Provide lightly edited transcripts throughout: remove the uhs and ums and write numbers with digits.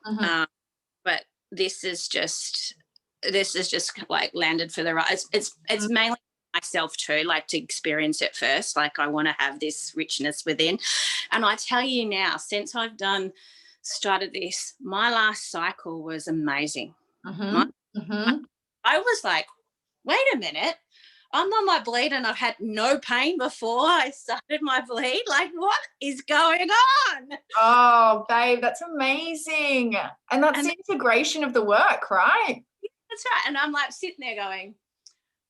Mhm. But this is just like landed for the right. It's mainly myself too, like to experience it first. Like I want to have this richness within. And I tell you now, since I've started this, my last cycle was amazing. My, Mhm. Mhm. I was like, wait a minute. I'm on my bleed and I've had no pain before I started my bleed. Like, what is going on? Oh, babe, that's amazing. And that's And the integration of the work, right? that's right. And I'm like sitting there going,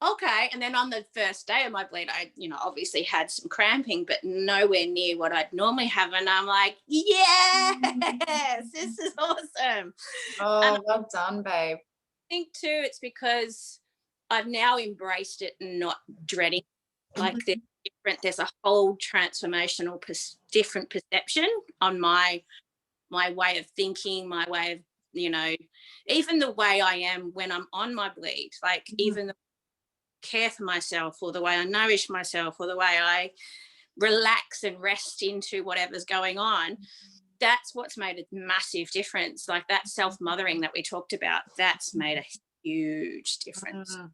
okay. And then on the first day of my bleed, I, obviously had some cramping, but nowhere near what I'd normally have. And I'm like, yes, this is awesome. And I Oh, well done, babe. think too, it's because I've now embraced it and not dreading. Like there's a whole transformational, different perception on my way of thinking, my way of, even the way I am when I'm on my bleed, like Mhm. even the care for myself or the way I nourish myself or the way I relax and rest into whatever's going on, that's what's made a massive difference. Like that self-mothering that we talked about, that's made a huge difference. Mhm.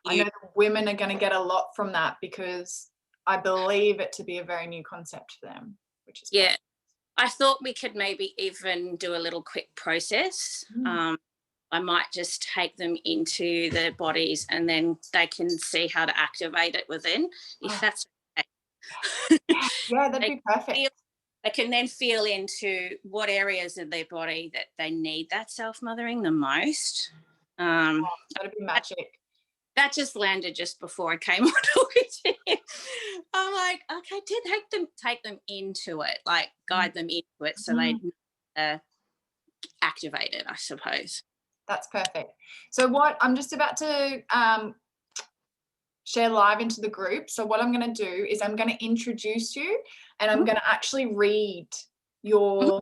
I know You, the women are going to get a lot from that because I believe it to be a very new concept for them, which is yeah, perfect. I thought we could maybe even do a little quick process. Mm. I might just take them into their bodies and then they can see how to activate it within, if Oh, that's okay. yeah, that'd they, be perfect. feel, they can then feel into what areas of their body that they need that self-mothering the most. Um, That'd be that, magic. that just landed just before I came on with you. I'm like, okay, take them into it, like guide them into it so they Mhm. activate it, I suppose. That's perfect. So what I'm just about to share live into the group. So what I'm going to do is I'm going to introduce you and I'm Mhm, going to actually read mhm,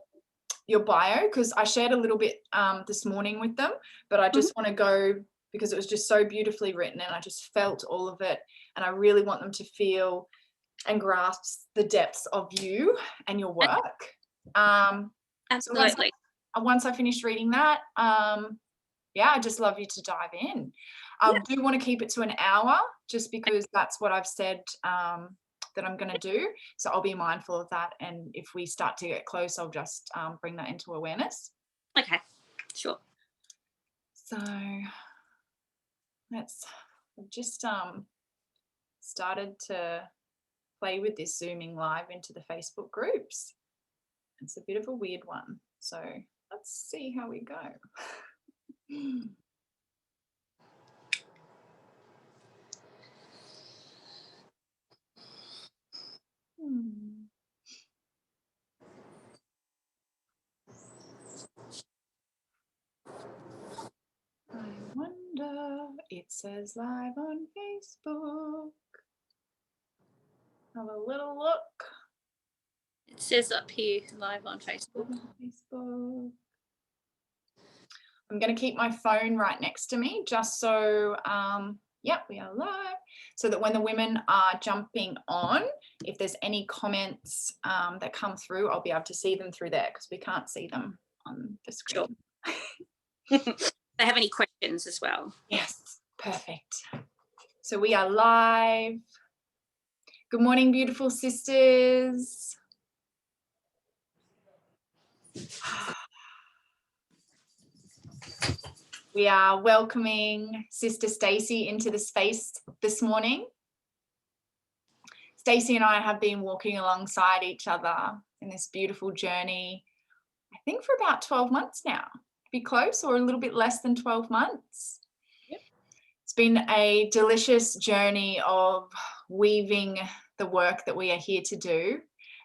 your bio because I shared a little bit this morning with them, but I mhm. just want to go because it was just so beautifully written and I just felt all of it and I really want them to feel and grasp the depths of you and your work. So Absolutely. once I finish reading that, yeah, I'd just love you to dive in. I Yeah. do want to keep it to an hour just because that's what I've said that I'm going to do. So I'll be mindful of that. And if we start to get close, I'll just bring that into awareness. Okay. Sure. So I've just started to play with this Zooming live into the Facebook groups. It's a bit of a weird one. So let's see how we go. Hmm. I wonder, it says live on Facebook. Have a little look. It says up here live on Live Facebook. on Facebook. I'm going to keep my phone right next to me just so, yeah, we are live. So that when the women are jumping on, if there's any comments that come through, I'll be able to see them through there because we can't see them on the Sure. screen. They have any questions as well? Yes, perfect. So we are live. Good morning, beautiful sisters. We are welcoming Sister Stacey into the space this morning. Stacey and I have been walking alongside each other in this beautiful journey, I think for about 12 months now. Be close or a little bit less than 12 months. Yep. It's been a delicious journey of weaving the work that we are here to do.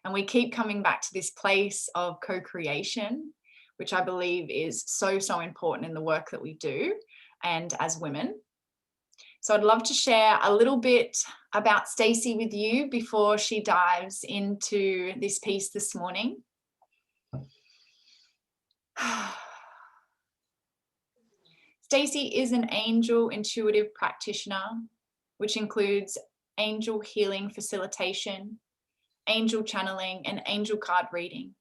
And we keep coming back to this place of co-creation, which I believe is so, so important in the work that we do and as women. So I'd love to share a little bit about Stacey with you before she dives into this piece this morning. Stacey is an angel intuitive practitioner, which includes angel healing facilitation, angel channeling, and angel card reading.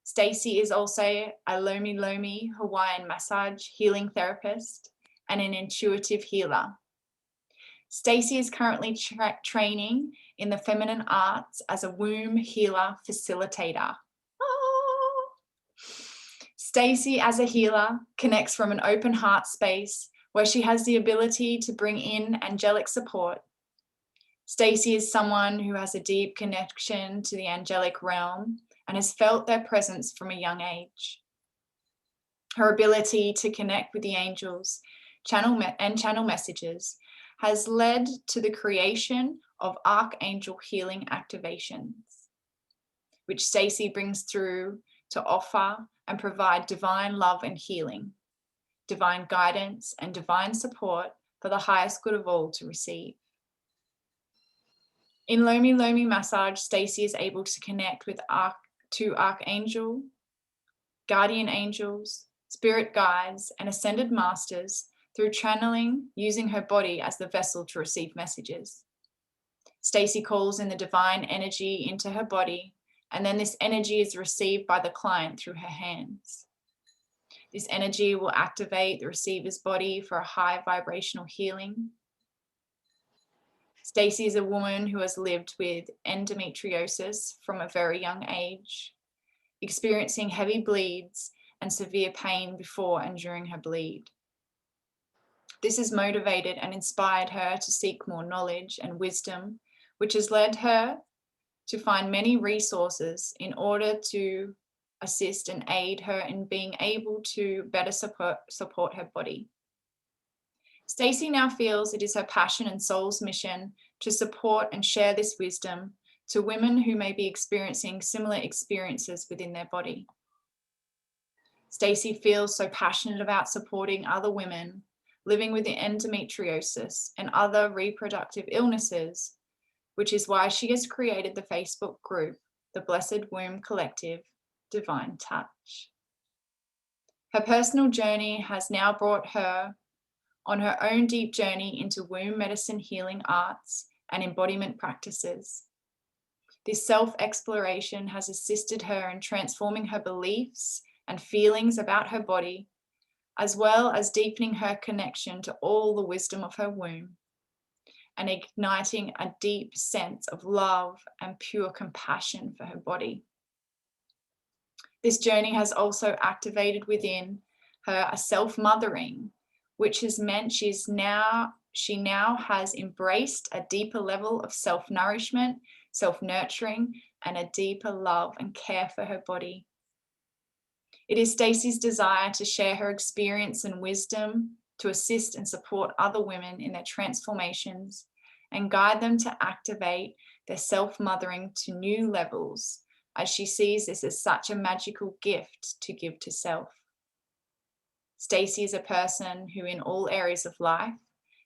Stacey is also a Lomi Lomi Hawaiian massage healing therapist and an intuitive healer. Stacey is currently training in the feminine arts as a womb healer facilitator. Oh. Stacey, as a healer, connects from an open heart space where she has the ability to bring in angelic support. Stacey is someone who has a deep connection to the angelic realm and has felt their presence from a young age. Her ability to connect with the angels channel messages has led to the creation of archangel healing activations, which Stacey brings through to offer and provide divine love and healing, divine guidance and divine support for the highest good of all to receive. In Lomi Lomi Massage, Stacey is able to connect with archangel, guardian angels, spirit guides, and ascended masters through channeling, using her body as the vessel to receive messages. Stacey calls in the divine energy into her body, and then this energy is received by the client through her hands. This energy will activate the receiver's body for a high vibrational healing. Stacey is a woman who has lived with endometriosis from a very young age, experiencing heavy bleeds and severe pain before and during her bleed. This has motivated and inspired her to seek more knowledge and wisdom, which has led her to find many resources in order to assist and aid her in being able to better support her body. Stacey now feels it is her passion and soul's mission to support and share this wisdom to women who may be experiencing similar experiences within their body. Stacey feels so passionate about supporting other women living with endometriosis and other reproductive illnesses, which is why she has created the Facebook group, the Blessed Womb Collective, Divine Touch. Her personal journey has now brought her on her own deep journey into womb medicine healing arts and embodiment practices. This self-exploration has assisted her in transforming her beliefs and feelings about her body, as well as deepening her connection to all the wisdom of her womb and igniting a deep sense of love and pure compassion for her body. This journey has also activated within her a self-mothering, which has meant she now has embraced a deeper level of self-nourishment, self-nurturing, and a deeper love and care for her body. It is Stacey's desire to share her experience and wisdom to assist and support other women in their transformations and guide them to activate their self-mothering to new levels, as she sees this as such a magical gift to give to self. Stacey is a person who in all areas of life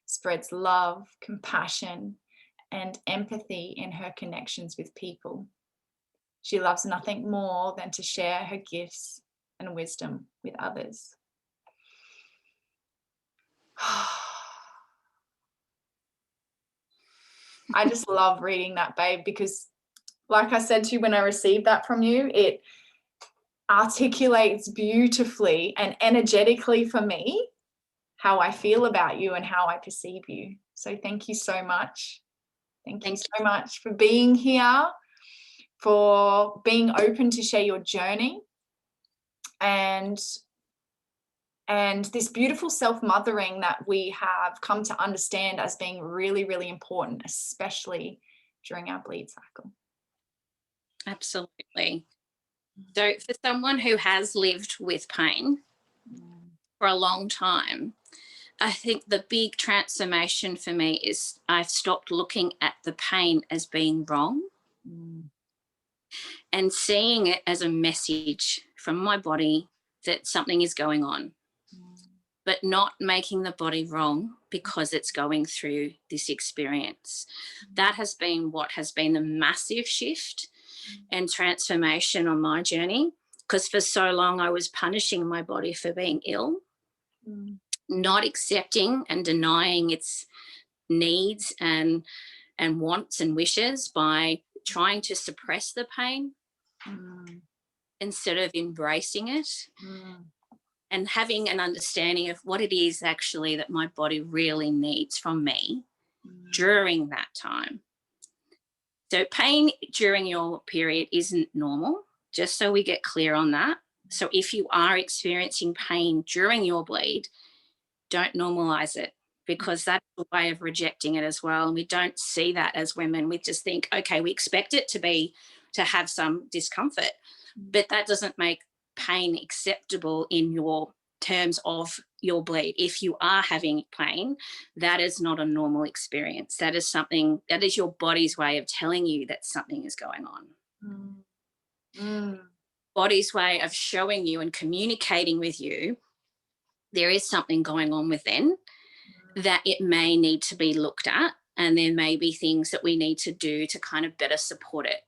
spreads love, compassion, and empathy in her connections with people. She loves nothing more than to share her gifts and wisdom with others. I just love reading that, babe, because like I said to you when I received that from you, it articulates beautifully and energetically for me how I feel about you and how I perceive you. So thank you so much. Thank you so much for being here, for being open to share your journey and this beautiful self-mothering that we have come to understand as being really, really important, especially during our bleed cycle. Absolutely. So for someone who has lived with pain for a long time, I think the big transformation for me is I've stopped looking at the pain as being wrong and seeing it as a message from my body that something is going on, but not making the body wrong because it's going through this experience. That has been what has been the massive shift and transformation on my journey, because for so long I was punishing my body for being ill, not accepting and denying its needs and wants and wishes by trying to suppress the pain. instead of embracing it Mm. and having an understanding of what it is actually that my body really needs from me Mm. during that time. So pain during your period isn't normal, just so we get clear on that. So if you are experiencing pain during your bleed, don't normalize it, because that's a way of rejecting it as well. And we don't see that as women. We just think, okay, we expect it to have some discomfort, but that doesn't make pain acceptable in your terms of your bleed. If you are having pain, that is not a normal experience. That is something, that is your body's way of telling you that something is going on. Mm. Mm. Body's way of showing you and communicating with you there is something going on within, that it may need to be looked at, and there may be things that we need to do to kind of better support it.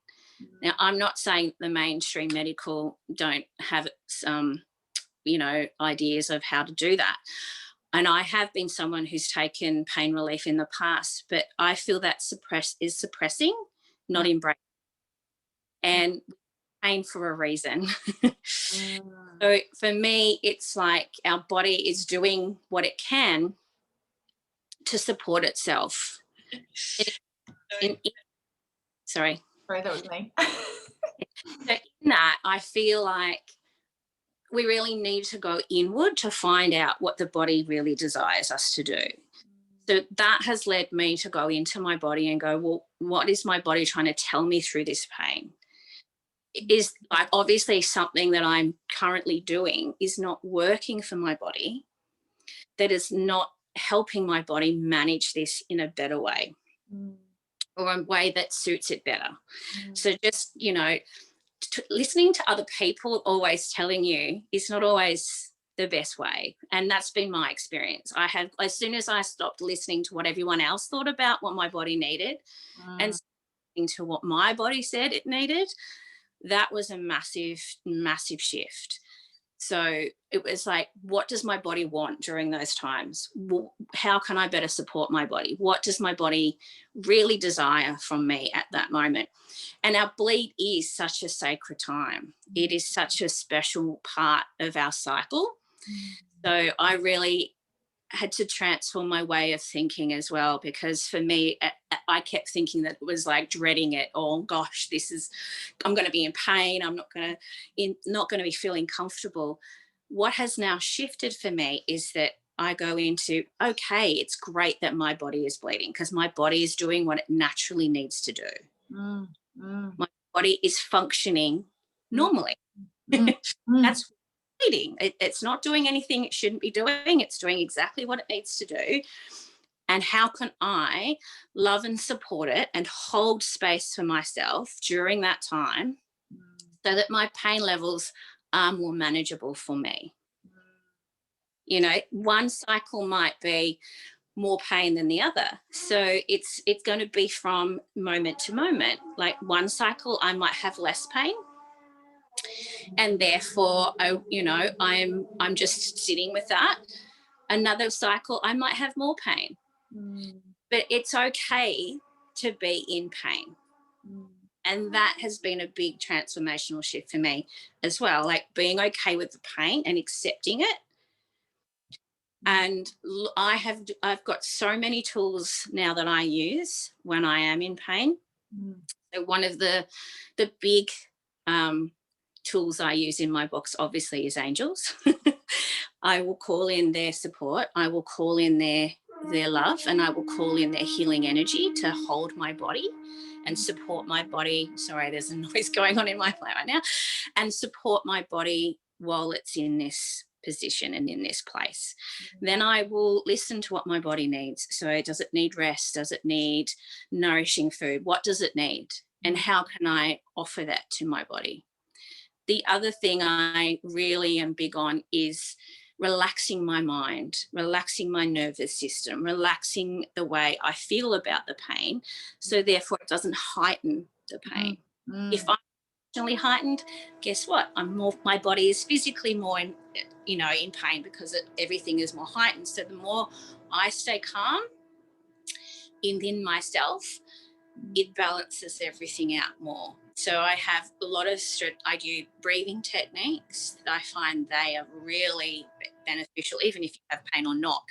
Now, I'm not saying the mainstream medical don't have some, ideas of how to do that. And I have been someone who's taken pain relief in the past, but I feel that is suppressing, not embracing, and pain for a reason. Mm. So for me, it's like our body is doing what it can to support itself. Sorry. Sorry, that was me. So in that, I feel like we really need to go inward to find out what the body really desires us to do. So that has led me to go into my body and go, well, what is my body trying to tell me through this pain? Is like obviously something that I'm currently doing is not working for my body, that is not helping my body manage this in a better way, Mm. or a way that suits it better. Mm. So just, listening to other people always telling you is not always the best way. And that's been my experience. As soon as I stopped listening to what everyone else thought about what my body needed and Mm. listening to what my body said it needed, that was a massive, massive shift. So it was like, what does my body want during those times? How can I better support my body? What does my body really desire from me at that moment? And our bleed is such a sacred time. It is such a special part of our cycle. So I really had to transform my way of thinking as well, because for me, I kept thinking that it was like dreading it. Oh gosh, I'm going to be in pain. I'm not going to be feeling comfortable. What has now shifted for me is that I go into, okay, it's great that my body is bleeding, because my body is doing what it naturally needs to do. Mm. Mm. My body is functioning Mm. normally. Mm. Mm. That's bleeding. It's not doing anything it shouldn't be doing. It's doing exactly what it needs to do. And how can I love and support it and hold space for myself during that time so that my pain levels are more manageable for me? One cycle might be more pain than the other. So it's going to be from moment to moment. Like one cycle, I might have less pain, and therefore I'm just sitting with that. Another cycle, I might have more pain, but it's okay to be in pain. And that has been a big transformational shift for me as well, like being okay with the pain and accepting it. And I've got so many tools now that I use when I am in pain. So one of the big tools I use in my box obviously is angels. I will call in their support. I will call in their love, and I will call in their healing energy to hold my body and support my body. Sorry, there's a noise going on in my flat right now. And support my body while it's in this position and in this place. Then I will listen to what my body needs. So does it need rest? Does it need nourishing food? What does it need? And how can I offer that to my body? The other thing I really am big on is relaxing my mind, relaxing my nervous system, relaxing the way I feel about the pain, so therefore it doesn't heighten the pain. If I'm emotionally heightened, guess what? My body is physically more in pain, because everything is more heightened. So the more I stay calm within myself, it balances everything out more. So I have a lot of, I do breathing techniques that I find they are really beneficial, even if you have pain or not.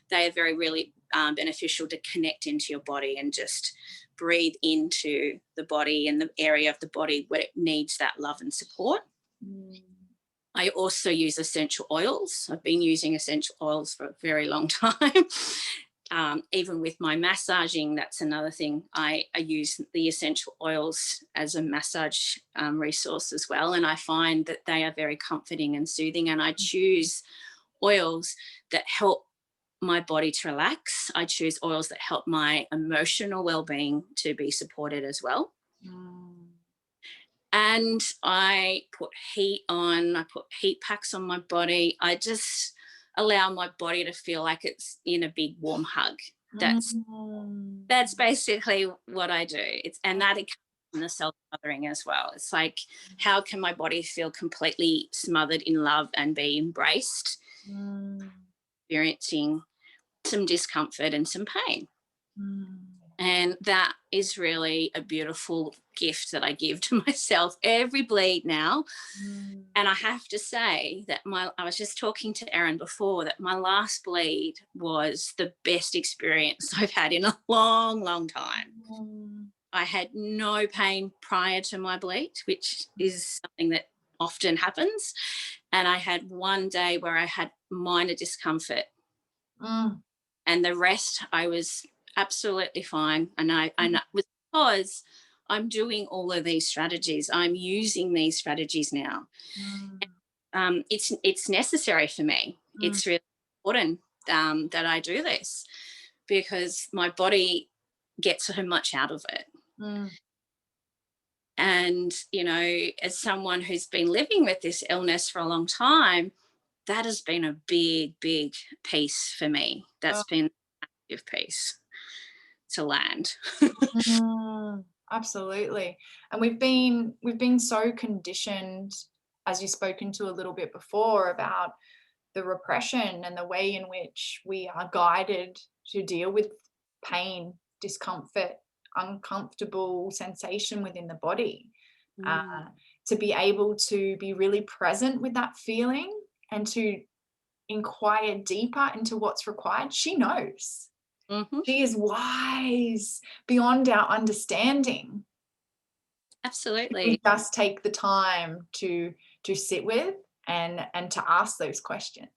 They are really beneficial to connect into your body and just breathe into the body and the area of the body where it needs that love and support. Mm. I also use essential oils. I've been using essential oils for a very long time. Even with my massaging, that's another thing. I use the essential oils as a massage resource as well. And I find that they are very comforting and soothing. And I choose oils that help my body to relax. I choose oils that help my emotional well-being to be supported as well. Mm. And I put heat on, I put heat packs on my body. I just allow my body to feel like it's in a big warm hug. That's basically what I do. That comes from the self-mothering as well. It's like, how can my body feel completely smothered in love and be embraced, experiencing some discomfort and some pain. And that is really a beautiful gift that I give to myself every bleed now. And I have to say that I was just talking to Erin before, that my last bleed was the best experience I've had in a long, long time. I had no pain prior to my bleed, which is something that often happens. And I had one day where I had minor discomfort. And the rest, I was absolutely fine. And I was, because I'm doing all of these strategies. I'm using these strategies now. It's necessary for me. It's really important that I do this, because my body gets so much out of it. And, you know, as someone who's been living with this illness for a long time, that has been a big, big piece for me. That's been an active piece to land. Absolutely. And we've been so conditioned, as you've spoken to a little bit before, about the repression and the way in which we are guided to deal with pain, discomfort, uncomfortable sensation within the body. To be able to be really present with that feeling and to inquire deeper into what's required. She knows. She is wise beyond our understanding. Absolutely. We just take the time to sit with and to ask those questions.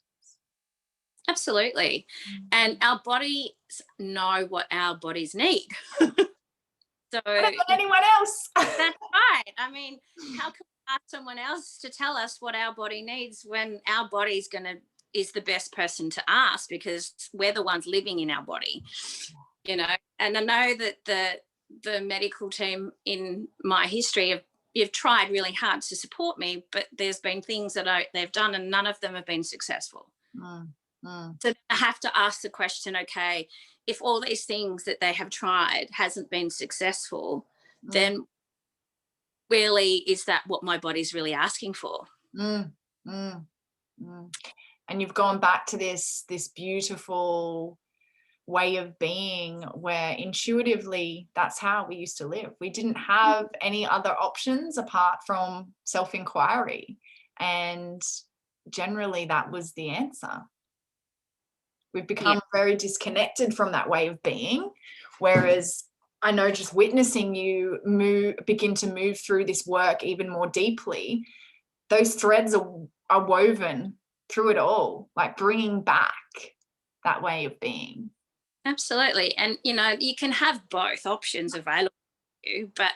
Absolutely. And our bodies know what our bodies need. So Better than anyone else. That's right. I mean, how can we ask someone else to tell us what our body needs when our body's is the best person to ask, because we're the ones living in our body, you know? And I know that the medical team in my history have tried really hard to support me, but there's been things that they've done and none of them have been successful. So I have to ask the question, okay, if all these things that they have tried hasn't been successful, then really, is that what my body's really asking for? And you've gone back to this beautiful way of being where intuitively that's how we used to live. We didn't have any other options apart from self-inquiry, and generally that was the answer. We've become very disconnected from that way of being, whereas I know, just witnessing you begin to move through this work even more deeply, those threads are woven through it all, like bringing back that way of being. Absolutely. And, you know, you can have both options available to you, but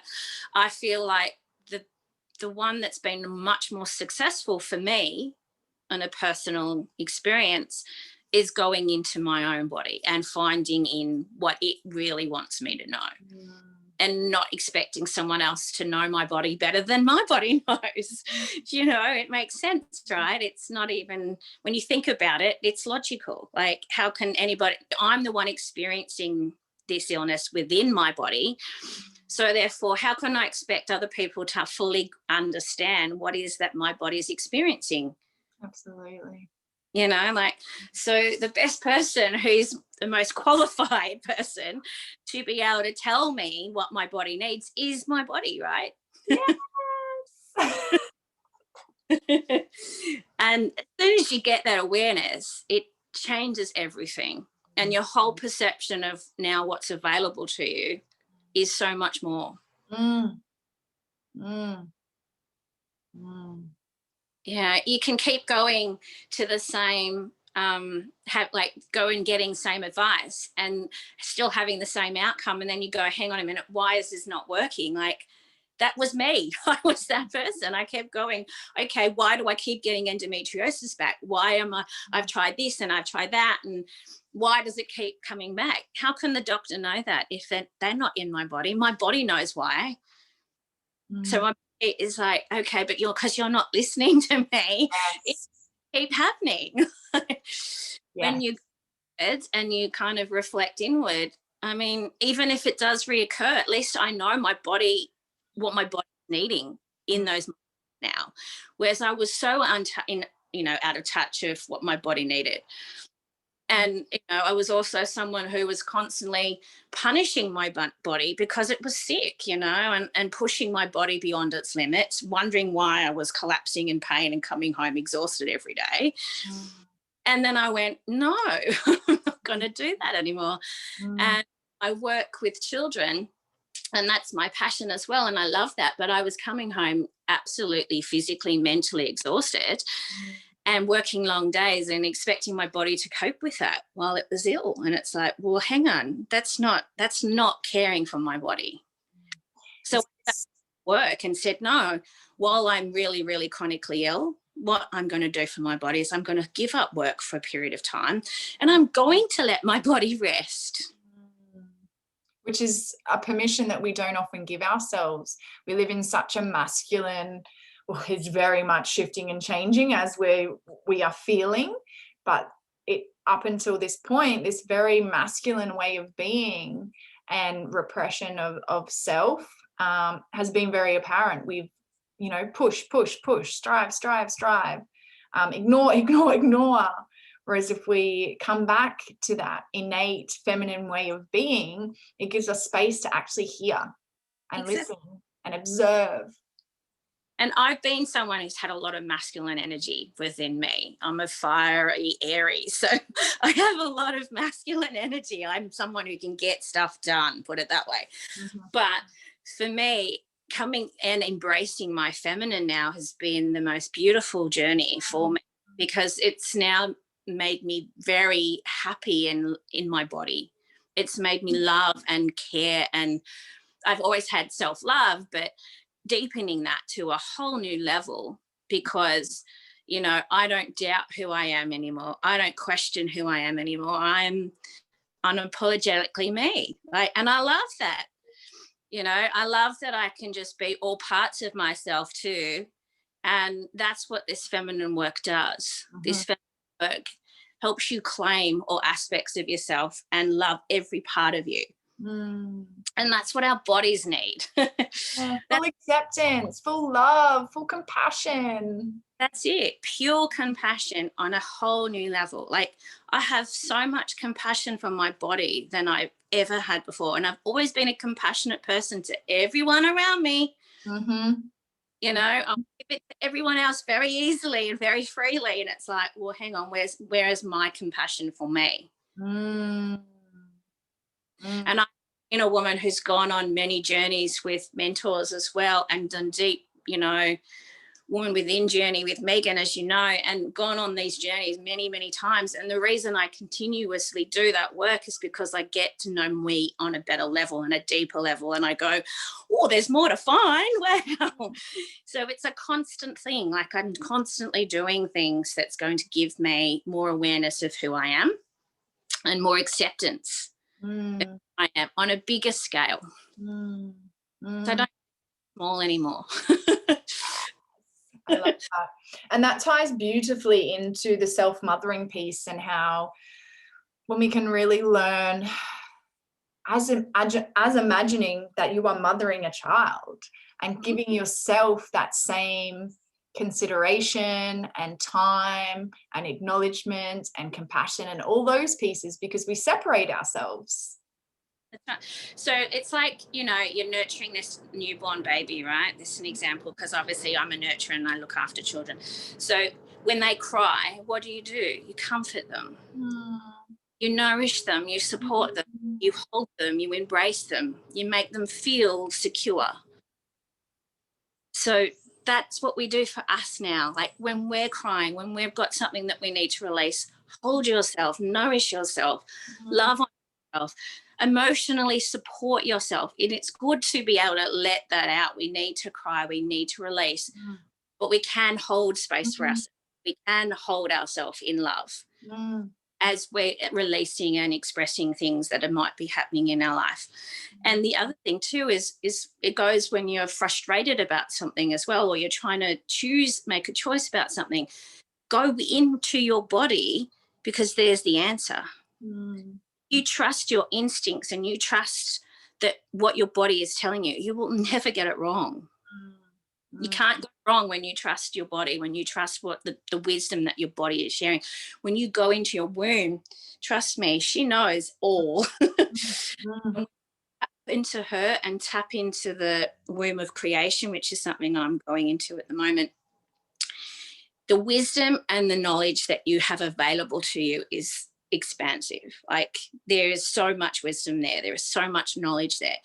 I feel like the one that's been much more successful for me on a personal experience is going into my own body and finding in what it really wants me to know. And not expecting someone else to know my body better than my body knows. You know, it makes sense, right? It's not even, when you think about it, it's logical. Like, how can anybody, I'm the one experiencing this illness within my body. So therefore, how can I expect other people to fully understand what is that my body is experiencing? Absolutely. You know, like, so the best person, who's the most qualified person to be able to tell me what my body needs, is my body, right? Yes. And as soon as you get that awareness, it changes everything. And your whole perception of now what's available to you is so much more. Mm, mm, mm. Yeah, you can keep going to the same, have like go and getting same advice and still having the same outcome. And then you go, hang on a minute, why is this not working? Like, that was me. I was that person. I kept going, okay, why do I keep getting endometriosis back? Why am I've tried this and I've tried that. And why does it keep coming back? How can the doctor know that if they're not in my body? My body knows why. So my body is like, okay, but because you're not listening to me, it Yes. keep happening. When Yes. you and you kind of reflect inward, I mean, even if it does reoccur, at least I know my body, what my body's needing in those moments now. Whereas I was so out of touch of what my body needed. And I was also someone who was constantly punishing my body because it was sick, and pushing my body beyond its limits, wondering why I was collapsing in pain and coming home exhausted every day. Mm, And then I went, no, I'm not going to do that anymore. mm, And I work with children, and that's my passion as well. And I love that. But I was coming home absolutely physically, mentally exhausted and working long days and expecting my body to cope with that while it was ill. And it's like, well, hang on, that's not caring for my body. So I work and said, no, while I'm really, really chronically ill, what I'm going to do for my body is I'm going to give up work for a period of time and I'm going to let my body rest. which is a permission that we don't often give ourselves. We live in such a masculine, well, it's very much shifting and changing as we are feeling, but it up until this point, this very masculine way of being and repression of self has been very apparent. We've, push, push, push, strive, strive, strive, ignore, ignore, ignore. Whereas if we come back to that innate feminine way of being, it gives us space to actually hear and listen and observe. And I've been someone who's had a lot of masculine energy within me. I'm a fiery Aries, so I have a lot of masculine energy. I'm someone who can get stuff done, put it that way. Mm-hmm. But for me, coming and embracing my feminine now has been the most beautiful journey for me, because it's now made me very happy in my body. It's made me love and care, and I've always had self-love, but deepening that to a whole new level, because I don't doubt who I am anymore. I don't question who I am anymore. I'm unapologetically me, and I love that. I love that I can just be all parts of myself too. And that's what this feminine work does. This feminine work helps you claim all aspects of yourself and love every part of you. And that's what our bodies need. Full acceptance, full love, full compassion. That's it. Pure compassion on a whole new level. Like, I have so much compassion for my body than I've ever had before. And I've always been a compassionate person to everyone around me. I'll give it to everyone else very easily and very freely. And it's like, well, hang on, where is my compassion for me? And I'm a woman who's gone on many journeys with mentors as well, and done deep, woman within journey with Megan, as you know, and gone on these journeys many, many times. And the reason I continuously do that work is because I get to know me on a better level and a deeper level. And I go, oh, there's more to find. Wow. So it's a constant thing. Like, I'm constantly doing things that's going to give me more awareness of who I am and more acceptance of who I am on a bigger scale. So I don't feel small anymore. I love that. And that ties beautifully into the self-mothering piece, and how when we can really learn as imagining that you are mothering a child and giving yourself that same consideration and time and acknowledgement and compassion and all those pieces, because we separate ourselves. That's right. So it's like, you're nurturing this newborn baby, right? This is an example because obviously I'm a nurturer and I look after children. So when they cry, what do? You comfort them, Mm. you nourish them, you support them, you hold them, you embrace them, you make them feel secure. So that's what we do for us now. Like when we're crying, when we've got something that we need to release, hold yourself, nourish yourself, Mm. love on yourself, emotionally support yourself. And it's good to be able to let that out. We need to cry, we need to release, Mm. but we can hold space for Mm. us. We can hold ourselves in love Mm. as we're releasing and expressing things that might be happening in our life. And the other thing too is it goes when you're frustrated about something as well, or you're trying to make a choice about something. Go into your body because there's the answer. Mm. You trust your instincts and you trust that what your body is telling you. You will never get it wrong. You Mm. can't go wrong when you trust your body, when you trust what the wisdom that your body is sharing. When you go into your womb, trust me, she knows all. Mm. Into her and tap into the womb of creation, which is something I'm going into at the moment. The wisdom and the knowledge that you have available to you is expansive. Like there is so much wisdom there. There is so much knowledge there.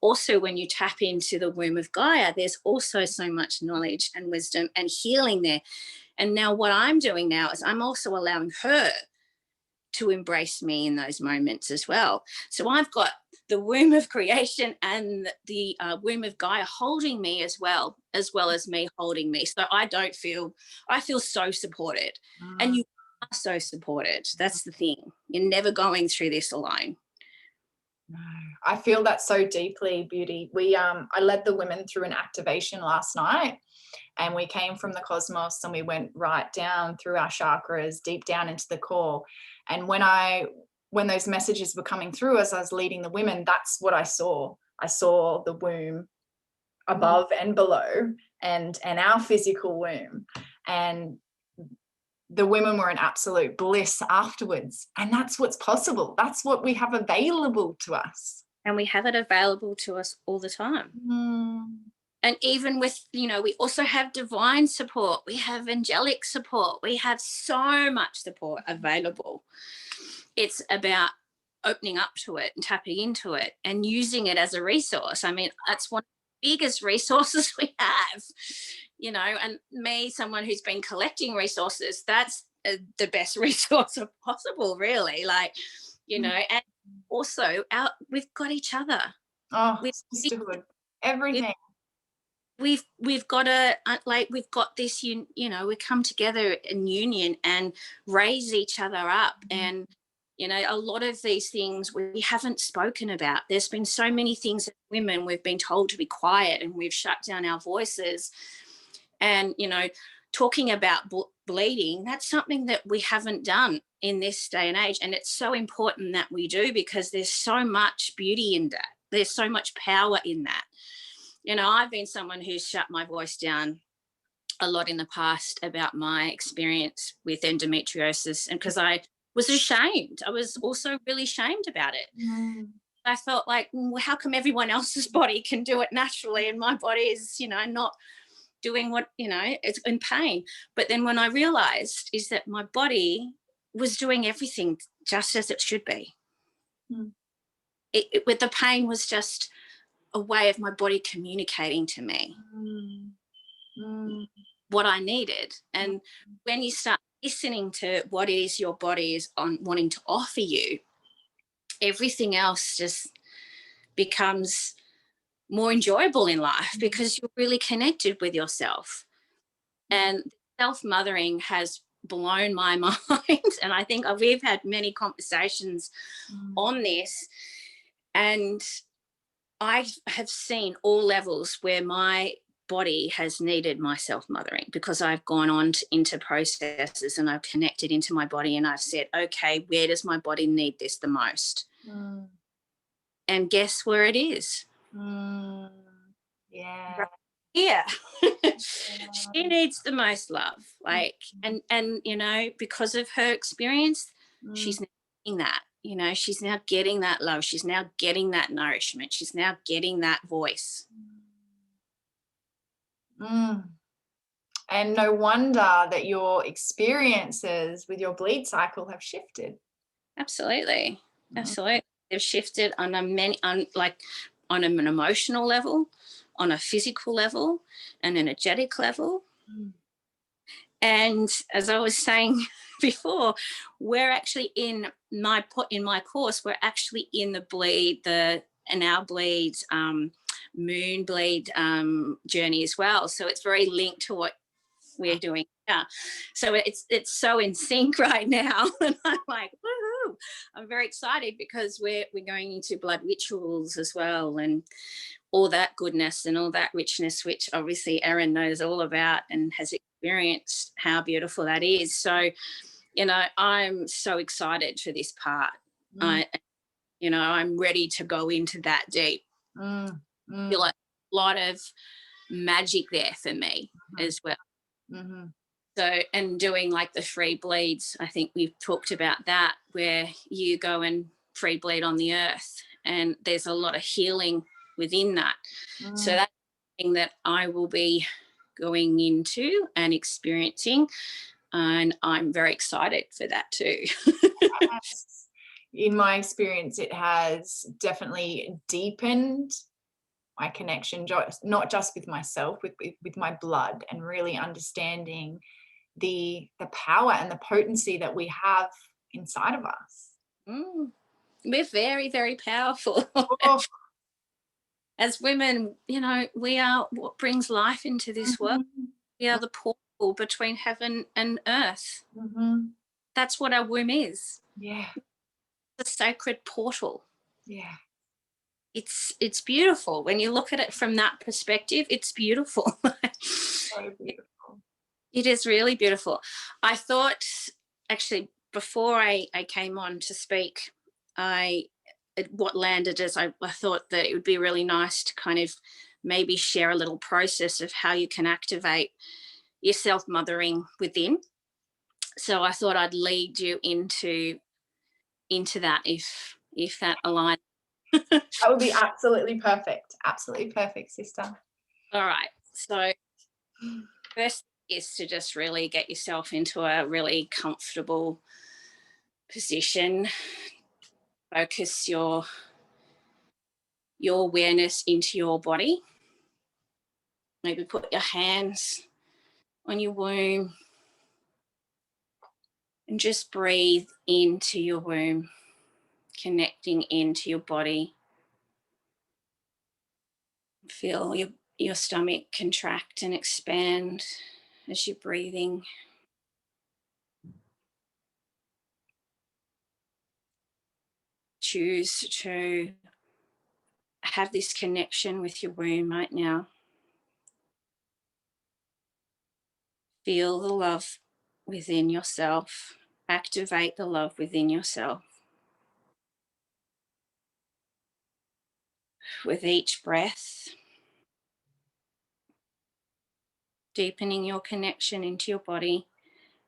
Also, when you tap into the womb of Gaia, there's also so much knowledge and wisdom and healing there. And now what I'm doing now is I'm also allowing her to embrace me in those moments as well. So I've got the womb of creation and the womb of Gaia holding me as well as me holding me. So I feel so supported. And Mm. you are so supported. That's the thing. You're never going through this alone. No, I feel that so deeply, Beauty. I led the women through an activation last night, and we came from the cosmos and we went right down through our chakras, deep down into the core. And when those messages were coming through as I was leading the women, that's what I saw. I saw the womb above and below, and our physical womb. And the women were in absolute bliss afterwards. And that's what's possible. That's what we have available to us. And we have it available to us all the time. Mm. And even with, we also have divine support. We have angelic support. We have so much support available. It's about opening up to it and tapping into it and using it as a resource. I mean, that's one of the biggest resources we have, and me, someone who's been collecting resources, that's the best resource possible, really. Like, and also we've got each other. Oh, We've, sisterhood, everything. we've got we've got this, we come together in union and raise each other up. And a lot of these things we haven't spoken about. There's been so many things as women we've been told to be quiet, and we've shut down our voices. And talking about bleeding, that's something that we haven't done in this day and age, and it's so important that we do, because there's so much beauty in that. There's so much power in that. I've been someone who's shut my voice down a lot in the past about my experience with endometriosis, and because I was ashamed. I was also really ashamed about it. Mm. I felt like, well, how come everyone else's body can do it naturally and my body is, not doing what, it's in pain. But then when I realized is that my body was doing everything just as it should be. Mm. With the pain was just a way of my body communicating to me what I needed. And when you start listening to what it is your body is wanting to offer you, everything else just becomes more enjoyable in life, because you're really connected with yourself. And self-mothering has blown my mind. And I think we've had many conversations on this. And I have seen all levels where my body has needed my self-mothering, because I've gone on into processes and I've connected into my body and I've said, okay, where does my body need this the most? And guess where it is? Yeah. Right here. She needs the most love. Like, and because of her experience, she's needing that. you know, she's now getting that love. She's now getting that nourishment. She's now getting that voice. Mm. And no wonder that your experiences with your bleed cycle have shifted. Absolutely. Mm. Absolutely. They've shifted on a many, on like on an emotional level, on a physical level, an energetic level. Mm. And as I was saying before, we're actually in my course, we're actually in the bleed, and our bleeds moon bleed journey as well. So it's very linked to what we're doing. Yeah. So it's so in sync right now. And I'm like, woohoo. I'm very excited because we're going into blood rituals as well, and all that goodness and all that richness, which obviously Erin knows all about and has experienced how beautiful that is. So, you know, I'm so excited for this part. Mm. I'm ready to go into that deep. Mm. I feel like a lot of magic there for me as well. Mm-hmm. So, and doing like the free bleeds, I think we've talked about that, where you go and free bleed on the earth, and there's a lot of healing within that. So that's something that I will be going into and experiencing, and I'm very excited for that too. Yes. In my experience, it has definitely deepened my connection, not just with myself, with my blood, and really understanding the power and the potency that we have inside of us. Mm. We're very, very powerful. Oh, As women, you know, we are what brings life into this world. mhm, We are the portal between heaven and earth. mhm. That's what our womb is. Yeah, The sacred portal. yeah, It's beautiful when you look at it from that perspective. It's beautiful. so beautiful. It is really beautiful. I thought, actually, before I came on to speak, what landed is I thought that it would be really nice to kind of maybe share a little process of how you can activate your self mothering within. So I thought I'd lead you into that, if that aligns. That would be absolutely perfect, sister. All right. So first is to just really get yourself into a really comfortable position. Focus your awareness into your body. Maybe put your hands on your womb and just breathe into your womb, connecting into your body. Feel your stomach contract and expand as you're breathing. Choose to have this connection with your womb right now. Feel the love within yourself. Activate the love within yourself. With each breath, deepening your connection into your body,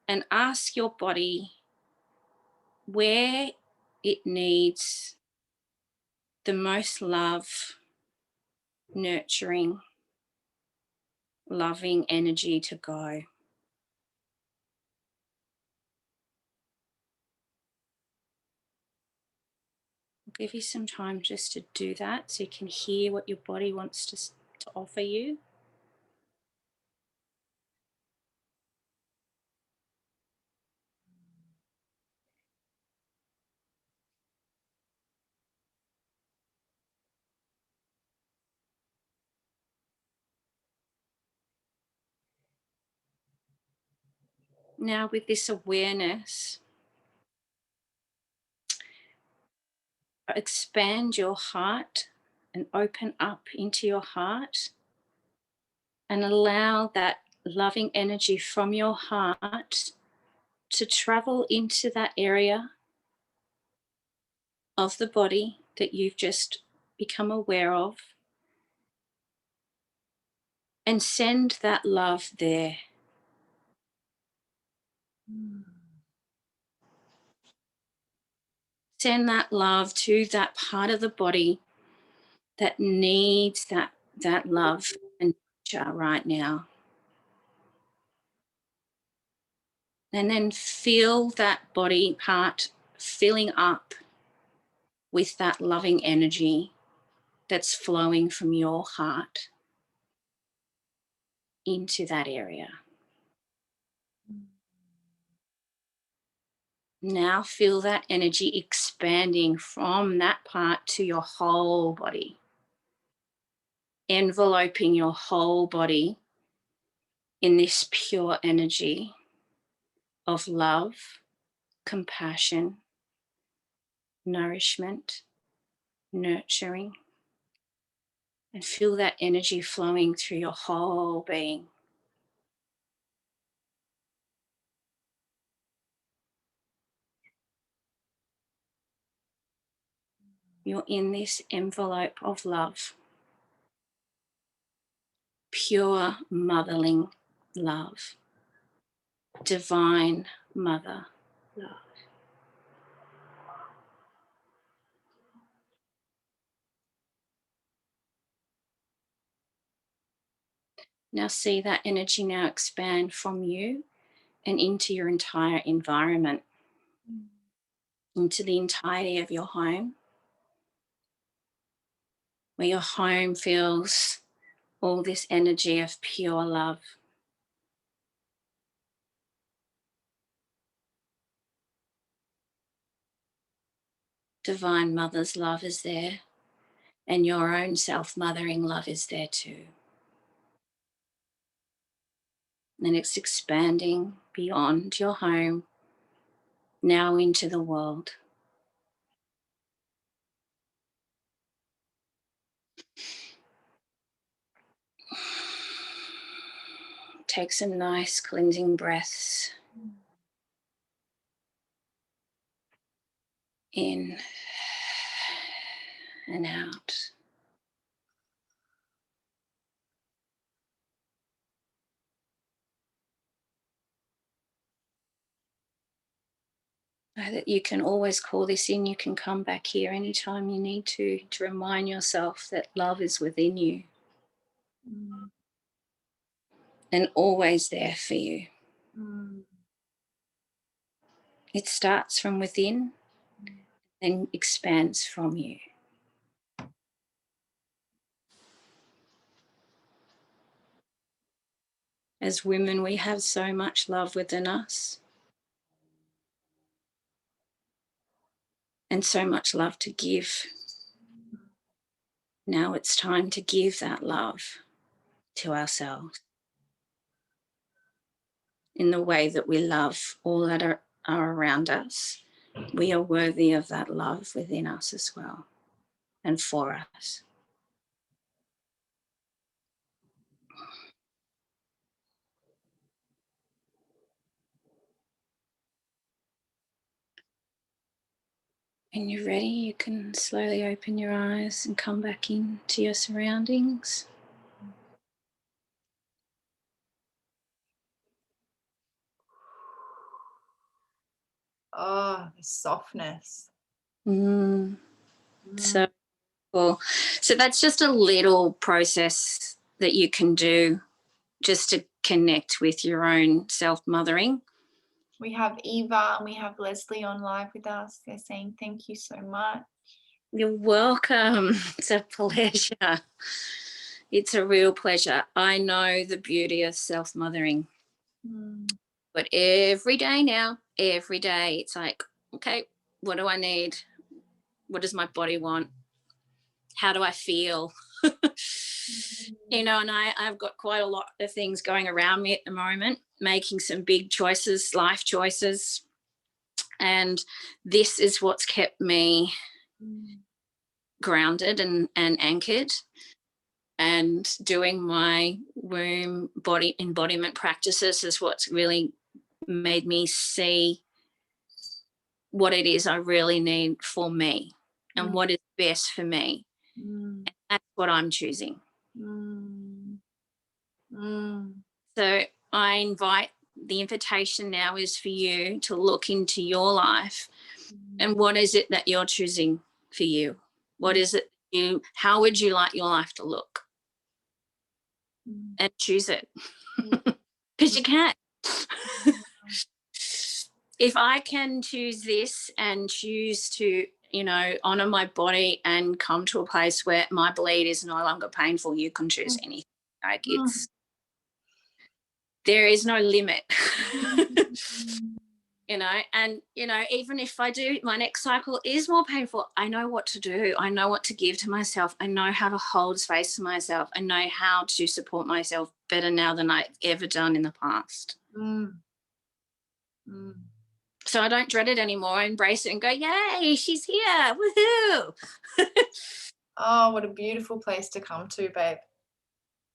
and ask your body where it needs the most love, nurturing, loving energy to go. I'll give you some time just to do that so you can hear what your body wants to offer you. Now, with this awareness, expand your heart and open up into your heart and allow that loving energy from your heart to travel into that area of the body that you've just become aware of, and send that love there. Send that love to that part of the body that needs that love and nurture right now. And then feel that body part filling up with that loving energy that's flowing from your heart into that area. Now feel that energy expanding from that part to your whole body, enveloping your whole body in this pure energy of love, compassion, nourishment, nurturing, and feel that energy flowing through your whole being. You're in this envelope of love, pure mothering love, divine mother love. Now see that energy now expand from you and into your entire environment, into the entirety of your home, where your home feels all this energy of pure love. Divine Mother's love is there, and your own self-mothering love is there too. And it's expanding beyond your home, now into the world. Take some nice cleansing breaths in and out. Know that you can always call this in. You can come back here anytime you need to remind yourself that love is within you and always there for you. It starts from within and expands from you. As women, we have so much love within us and so much love to give. Now it's time to give that love to ourselves in the way that we love all that are around us. We are worthy of that love within us as well and for us. When you're ready, you can slowly open your eyes and come back into your surroundings. Oh, the softness. So cool. So that's just a little process that you can do just to connect with your own self-mothering. We have Eva and we have Leslie on live with us. They're saying thank you so much. You're welcome. It's a pleasure. It's a real pleasure. I know the beauty of self-mothering. But every day now, every day, it's like, okay, what do I need? What does my body want? How do I feel? You know, and I've got quite a lot of things going around me at the moment, making some big choices, life choices. And this is what's kept me grounded and anchored. And doing my womb body embodiment practices is what's really made me see what it is I really need for me and what is best for me. And that's what I'm choosing. So I invite, the invitation now is for you to look into your life And what is it that you're choosing for you? What is it how would you like your life to look? And choose it. Because you can. If I can choose this and choose to, honor my body and come to a place where my bleed is no longer painful, you can choose anything. Like there is no limit. And even if I do, my next cycle is more painful, I know what to do. I know what to give to myself. I know how to hold space for myself. I know how to support myself better now than I've ever done in the past. So I don't dread it anymore. I embrace it and go, yay, she's here. Woohoo. Oh, what a beautiful place to come to, babe.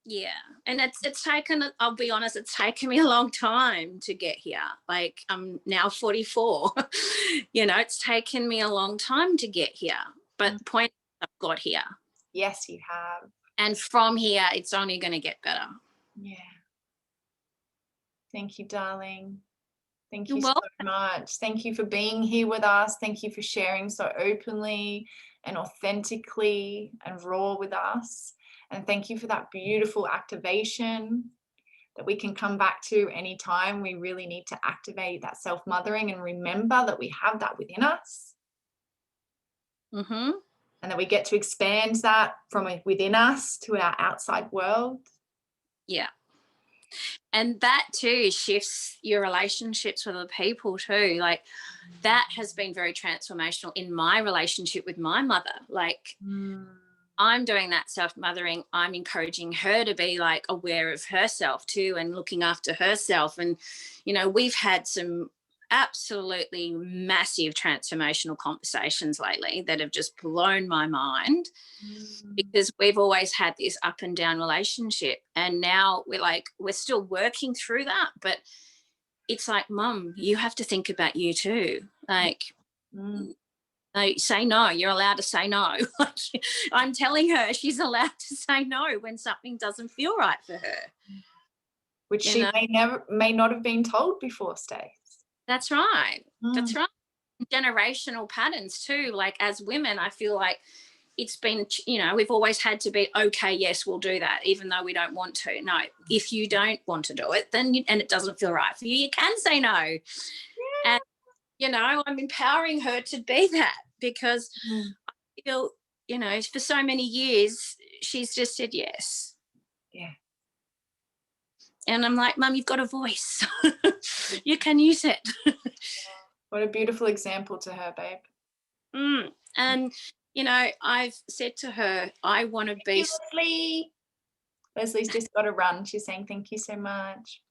Yeah. And it's taken, I'll be honest, it's taken me a long time to get here. Like I'm now 44. It's taken me a long time to get here. But the point is I've got here. Yes, you have. And from here, it's only going to get better. Yeah. Thank you, darling. Thank You're you so welcome. much. Thank you for being here with us. Thank you for sharing so openly and authentically and raw with us. And thank you for that beautiful activation that we can come back to anytime we really need to activate that self-mothering and remember that we have that within us. Mm-hmm. And that we get to expand that from within us to our outside world. Yeah. And that too shifts your relationships with other people too. Like that has been very transformational in my relationship with my mother. Like I'm doing that self-mothering. I'm encouraging her to be like aware of herself too and looking after herself. And, we've had some absolutely massive transformational conversations lately that have just blown my mind because we've always had this up and down relationship. And now we're still working through that. But it's like, Mum, you have to think about you too. Like, say no. You're allowed to say no. Like, I'm telling her she's allowed to say no when something doesn't feel right for her. Which she may not have been told before, Stace. That's right. That's right. Generational patterns too. Like as women, I feel like it's been, we've always had to be, okay, yes, we'll do that, even though we don't want to. No, if you don't want to do it, then and it doesn't feel right for you, you can say no. Yeah. And, I'm empowering her to be that because I feel, for so many years, she's just said yes. Yeah. And I'm like, Mum, you've got a voice. You can use it. What a beautiful example to her, babe. And, I've said to her, I want to be... Leslie. Leslie's just got to run. She's saying thank you so much.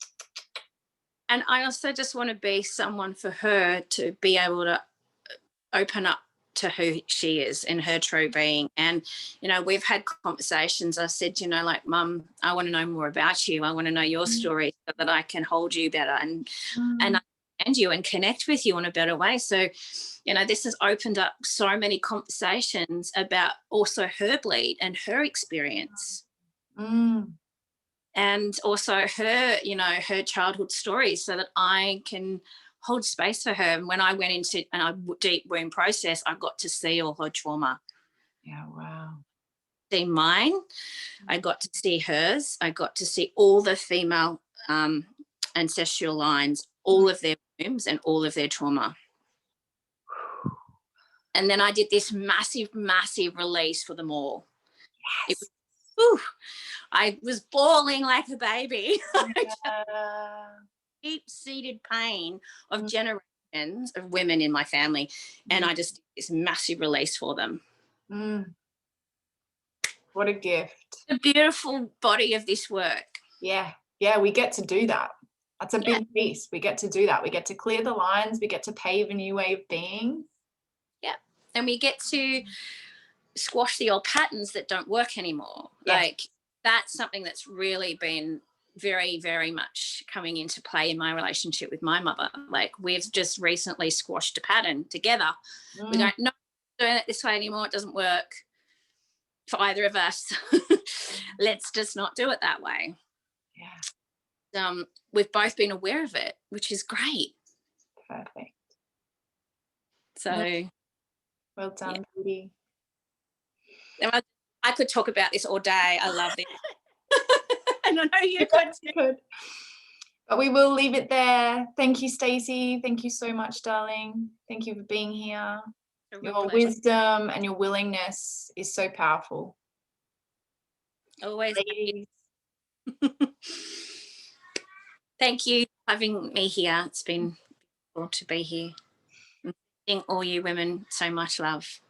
And I also just want to be someone for her to be able to open up to who she is and her true being. And, we've had conversations. I said, like, Mum, I want to know more about you. I want to know your story so that I can hold you better and understand you and connect with you in a better way. So, this has opened up so many conversations about also her bleed and her experience. And also her, her childhood stories so that I can hold space for her. And when I went into a deep wound process, I got to see all her trauma. Yeah, wow. See mine. I got to see hers. I got to see all the female ancestral lines, all of their wounds and all of their trauma. And then I did this massive, massive release for them all. Yes. I was bawling like a baby. Yeah. Deep-seated pain of generations of women in my family. And I just did this massive release for them. What a gift. The beautiful body of this work. Yeah. Yeah, we get to do that. That's a big piece. We get to do that. We get to clear the lines. We get to pave a new way of being. Yeah. And we get to squash the old patterns that don't work anymore. Yeah. Like that's something that's really been very, very much coming into play in my relationship with my mother. Like we've just recently squashed a pattern together. We don't know doing it this way anymore. It doesn't work for either of us. Let's just not do it that way. Yeah. We've both been aware of it, which is great. Perfect. So Well done, Beauty. I could talk about this all day. I love this. And I know you could. But we will leave it there. Thank you, Stacey. Thank you so much, darling. Thank you for being here. Your wisdom and your willingness is so powerful. Always. Ladies. Thank you for having me here. It's been cool to be here. All you women so much love.